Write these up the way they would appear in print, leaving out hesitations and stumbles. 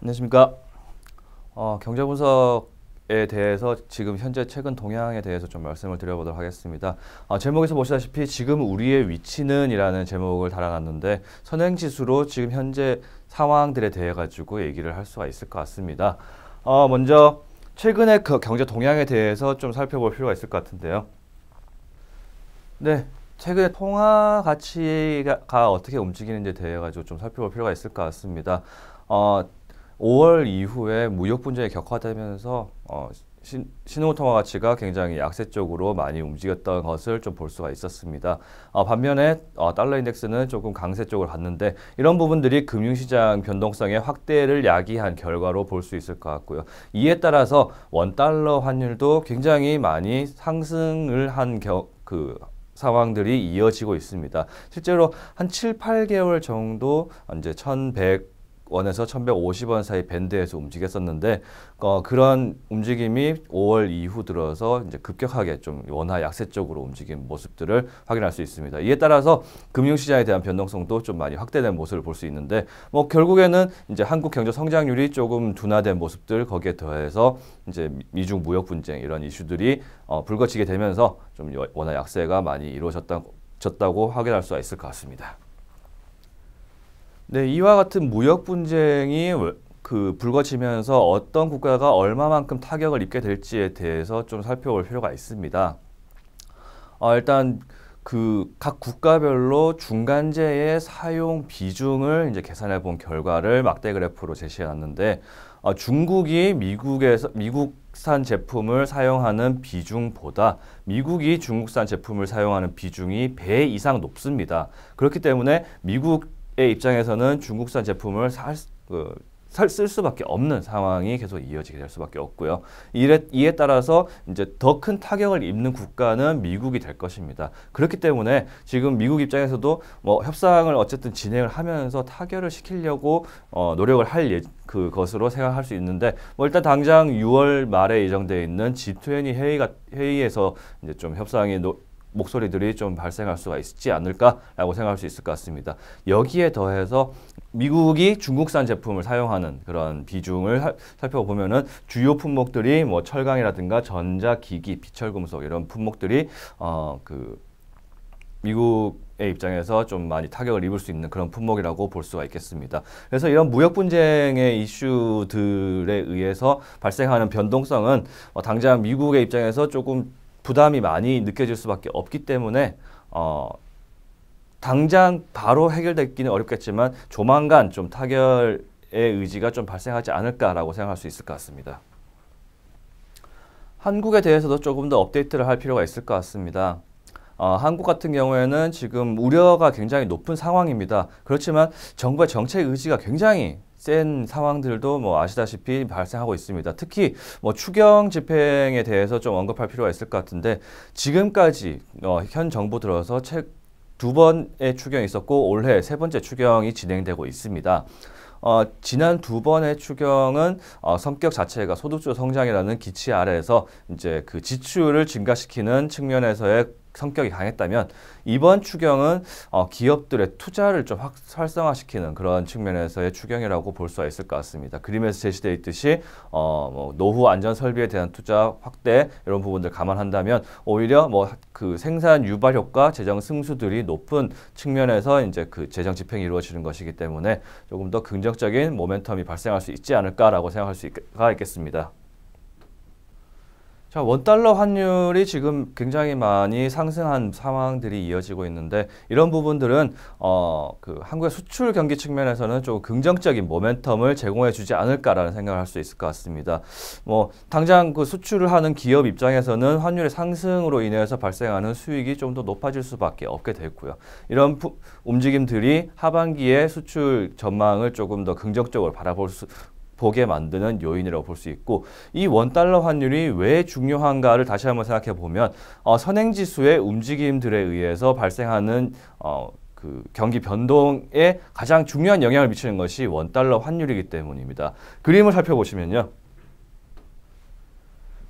안녕하십니까. 경제 분석에 대해서 지금 현재 최근 동향에 대해서 좀 말씀을 드려보도록 하겠습니다. 제목에서 보시다시피 지금 우리의 위치는 이라는 제목을 달아놨는데 선행지수로 지금 현재 상황들에 대해 가지고 얘기를 할 수가 있을 것 같습니다. 먼저 최근의 그 경제 동향에 대해서 좀 살펴볼 필요가 있을 것 같은데요. 네. 최근에 통화 가치가 어떻게 움직이는지에 대해 가지고 좀 살펴볼 필요가 있을 것 같습니다. 어, 5월 이후에 무역 분쟁이 격화되면서 신호통화 가치가 굉장히 약세 쪽으로 많이 움직였던 것을 좀 볼 수가 있었습니다. 반면에 달러 인덱스는 조금 강세 쪽을 갔는데 이런 부분들이 금융시장 변동성의 확대를 야기한 결과로 볼 수 있을 것 같고요. 이에 따라서 원달러 환율도 굉장히 많이 상승을 한 상황들이 이어지고 있습니다. 실제로 한 7, 8개월 정도 이제 1,100원에서 1,150원 사이 밴드에서 움직였었는데 그런 움직임이 5월 이후 들어서 이제 급격하게 좀 원화 약세 쪽으로 움직인 모습들을 확인할 수 있습니다. 이에 따라서 금융시장에 대한 변동성도 좀 많이 확대된 모습을 볼 수 있는데 결국에는 이제 한국 경제 성장률이 조금 둔화된 모습들 거기에 더해서 이제 미중 무역 분쟁 이런 이슈들이 불거지게 되면서 좀 원화 약세가 많이 이루어졌다고 확인할 수가 있을 것 같습니다. 네, 이와 같은 무역 분쟁이 불거지면서 어떤 국가가 얼마만큼 타격을 입게 될지에 대해서 좀 살펴볼 필요가 있습니다. 일단 각 국가별로 중간재의 사용 비중을 이제 계산해 본 결과를 막대 그래프로 제시해 놨는데 중국이 미국산 제품을 사용하는 비중보다 미국이 중국산 제품을 사용하는 비중이 배 이상 높습니다. 그렇기 때문에 미국의 입장에서는 중국산 제품을 쓸 수밖에 없는 상황이 계속 이어지게 될 수밖에 없고요. 이에 따라서 이제 더 큰 타격을 입는 국가는 미국이 될 것입니다. 그렇기 때문에 지금 미국 입장에서도 협상을 어쨌든 진행을 하면서 타결을 시키려고 노력을 할 그것으로 생각할 수 있는데 일단 당장 6월 말에 예정되어 있는 G20 회의에서 이제 좀 협상이 목소리들이 좀 발생할 수가 있지 않을까라고 생각할 수 있을 것 같습니다. 여기에 더해서 미국이 중국산 제품을 사용하는 그런 비중을 살펴보면은 주요 품목들이 철강이라든가 전자기기, 비철금속 이런 품목들이 미국의 입장에서 좀 많이 타격을 입을 수 있는 그런 품목이라고 볼 수가 있겠습니다. 그래서 이런 무역 분쟁의 이슈들에 의해서 발생하는 변동성은 당장 미국의 입장에서 조금 부담이 많이 느껴질 수밖에 없기 때문에 당장 바로 해결되기는 어렵겠지만 조만간 좀 타결의 의지가 좀 발생하지 않을까라고 생각할 수 있을 것 같습니다. 한국에 대해서도 조금 더 업데이트를 할 필요가 있을 것 같습니다. 한국 같은 경우에는 지금 우려가 굉장히 높은 상황입니다. 그렇지만 정부의 정책 의지가 굉장히 센 상황들도 아시다시피 발생하고 있습니다. 특히 추경 집행에 대해서 좀 언급할 필요가 있을 것 같은데 지금까지 현 정부 들어서 두 번의 추경이 있었고 올해 세 번째 추경이 진행되고 있습니다. 지난 두 번의 추경은 성격 자체가 소득주 성장이라는 기치 아래에서 이제 그 지출을 증가시키는 측면에서의 성격이 강했다면 이번 추경은 기업들의 투자를 좀 활성화시키는 그런 측면에서의 추경이라고 볼 수가 있을 것 같습니다. 그림에서 제시되어 있듯이 노후 안전 설비에 대한 투자 확대 이런 부분들 감안한다면 오히려 그 생산 유발 효과, 재정 승수들이 높은 측면에서 이제 그 재정 집행이 이루어지는 것이기 때문에 조금 더 긍정적인 모멘텀이 발생할 수 있지 않을까라고 생각할 수가 있겠습니다. 자, 원달러 환율이 지금 굉장히 많이 상승한 상황들이 이어지고 있는데 이런 부분들은 한국의 수출 경기 측면에서는 좀 긍정적인 모멘텀을 제공해 주지 않을까라는 생각을 할 수 있을 것 같습니다. 당장 그 수출을 하는 기업 입장에서는 환율의 상승으로 인해서 발생하는 수익이 좀 더 높아질 수밖에 없게 됐고요. 이런 움직임들이 하반기에 수출 전망을 조금 더 긍정적으로 보게 만드는 요인이라고 볼 수 있고 이 원달러 환율이 왜 중요한가를 다시 한번 생각해 보면 선행지수의 움직임들에 의해서 발생하는 그 경기 변동에 가장 중요한 영향을 미치는 것이 원달러 환율이기 때문입니다. 그림을 살펴보시면요.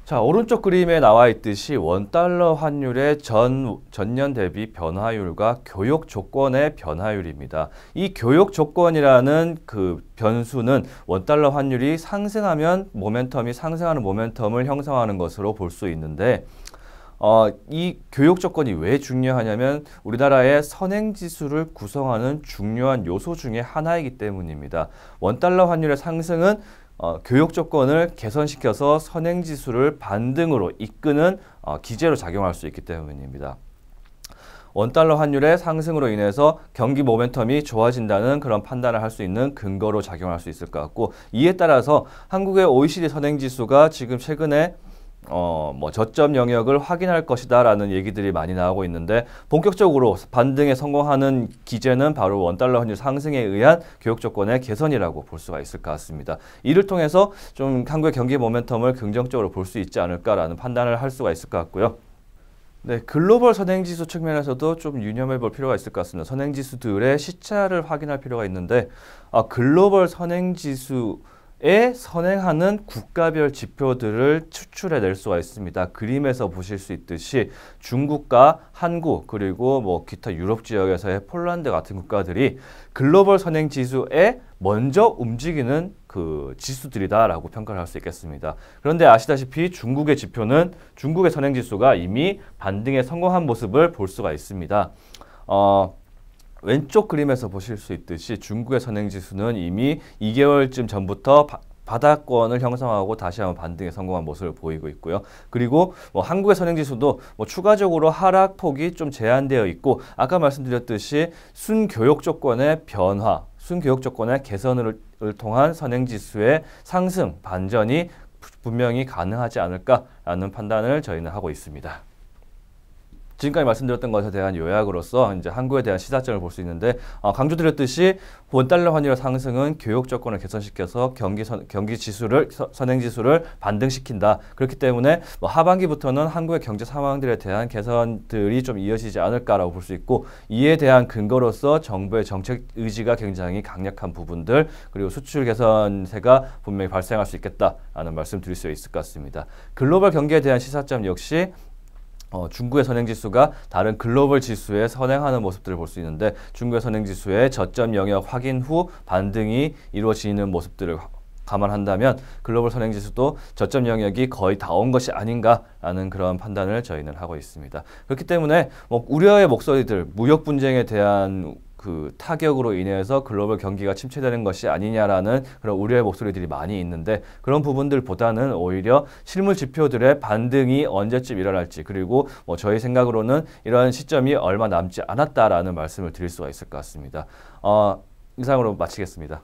자, 오른쪽 그림에 나와 있듯이 원달러 환율의 전년 대비 변화율과 교역 조건의 변화율입니다. 이 교역 조건이라는 그 변수는 원달러 환율이 상승하면 상승하는 모멘텀을 형성하는 것으로 볼 수 있는데, 이 교역 조건이 왜 중요하냐면 우리나라의 선행지수를 구성하는 중요한 요소 중에 하나이기 때문입니다. 원달러 환율의 상승은 교역 조건을 개선시켜서 선행지수를 반등으로 이끄는 기제로 작용할 수 있기 때문입니다. 원달러 환율의 상승으로 인해서 경기 모멘텀이 좋아진다는 그런 판단을 할 수 있는 근거로 작용할 수 있을 것 같고, 이에 따라서 한국의 OECD 선행지수가 지금 최근에 저점 영역을 확인할 것이다 라는 얘기들이 많이 나오고 있는데, 본격적으로 반등에 성공하는 기제는 바로 원달러 환율 상승에 의한 교역 조건의 개선이라고 볼 수가 있을 것 같습니다. 이를 통해서 좀 한국의 경기 모멘텀을 긍정적으로 볼 수 있지 않을까라는 판단을 할 수가 있을 것 같고요. 네, 글로벌 선행지수 측면에서도 좀 유념해 볼 필요가 있을 것 같습니다. 선행지수들의 시차를 확인할 필요가 있는데, 글로벌 선행지수 선행하는 국가별 지표들을 추출해 낼 수가 있습니다. 그림에서 보실 수 있듯이 중국과 한국, 그리고 기타 유럽 지역에서의 폴란드 같은 국가들이 글로벌 선행 지수에 먼저 움직이는 그 지수들이다라고 평가를 할 수 있겠습니다. 그런데 아시다시피 중국의 선행 지수가 이미 반등에 성공한 모습을 볼 수가 있습니다. 왼쪽 그림에서 보실 수 있듯이 중국의 선행지수는 이미 2개월쯤 전부터 바닥권을 형성하고 다시 한번 반등에 성공한 모습을 보이고 있고요. 그리고 한국의 선행지수도 추가적으로 하락폭이 좀 제한되어 있고, 아까 말씀드렸듯이 순교역 조건의 변화, 순교역 조건의 개선을 통한 선행지수의 상승, 반전이 분명히 가능하지 않을까라는 판단을 저희는 하고 있습니다. 지금까지 말씀드렸던 것에 대한 요약으로서 이제 한국에 대한 시사점을 볼 수 있는데, 강조드렸듯이 원달러 환율의 상승은 교역 조건을 개선시켜서 경기 지수를 선행지수를 반등시킨다. 그렇기 때문에 하반기부터는 한국의 경제 상황들에 대한 개선들이 좀 이어지지 않을까라고 볼 수 있고, 이에 대한 근거로서 정부의 정책 의지가 굉장히 강력한 부분들, 그리고 수출 개선세가 분명히 발생할 수 있겠다라는 말씀 드릴 수 있을 것 같습니다. 글로벌 경기에 대한 시사점 역시 중국의 선행지수가 다른 글로벌 지수에 선행하는 모습들을 볼 수 있는데, 중국의 선행지수의 저점 영역 확인 후 반등이 이루어지는 모습들을 감안한다면 글로벌 선행지수도 저점 영역이 거의 다 온 것이 아닌가라는 그런 판단을 저희는 하고 있습니다. 그렇기 때문에 우려의 목소리들, 무역 분쟁에 대한 그 타격으로 인해서 글로벌 경기가 침체되는 것이 아니냐라는 그런 우려의 목소리들이 많이 있는데, 그런 부분들보다는 오히려 실물 지표들의 반등이 언제쯤 일어날지, 그리고 저희 생각으로는 이러한 시점이 얼마 남지 않았다라는 말씀을 드릴 수가 있을 것 같습니다. 이상으로 마치겠습니다.